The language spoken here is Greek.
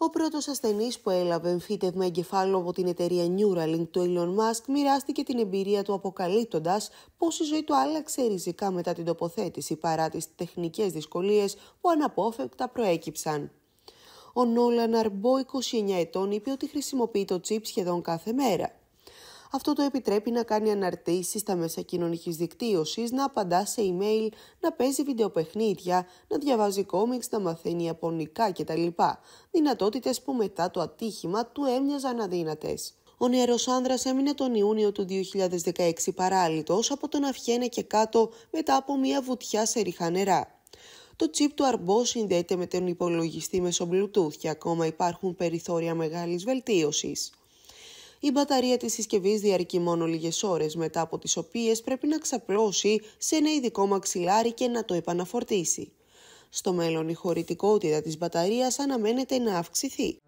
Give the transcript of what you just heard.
Ο πρώτος ασθενής που έλαβε εμφύτευμα εγκεφάλου από την εταιρεία Neuralink του Elon Musk μοιράστηκε την εμπειρία του αποκαλύπτοντας πως η ζωή του άλλαξε ριζικά μετά την τοποθέτηση παρά τις τεχνικές δυσκολίες που αναπόφευκτα προέκυψαν. Ο Νόλαν Αρμπό, 29 ετών, είπε ότι χρησιμοποιεί το τσιπ σχεδόν κάθε μέρα. Αυτό το επιτρέπει να κάνει αναρτήσεις στα μέσα κοινωνικής δικτύωσης, να απαντά σε email, να παίζει βιντεοπαιχνίδια, να διαβάζει κόμιξ, να μαθαίνει ιαπωνικά κτλ. Δυνατότητες που μετά το ατύχημα του έμοιαζαν αδύνατες. Ο νεαρός άνδρας έμεινε τον Ιούνιο του 2016 παράλυτος από το να βγαίνει και κάτω μετά από μια βουτιά σε ρηχά νερά. Το τσιπ του Αρμπό συνδέεται με τον υπολογιστή μέσω Bluetooth και ακόμα υπάρχουν περιθώρια μεγάλης βελτίωσης. Η μπαταρία της συσκευής διαρκεί μόνο λίγες ώρες, μετά από τις οποίες πρέπει να ξαπλώσει σε ένα ειδικό μαξιλάρι και να το επαναφορτίσει. Στο μέλλον η χωρητικότητα της μπαταρίας αναμένεται να αυξηθεί.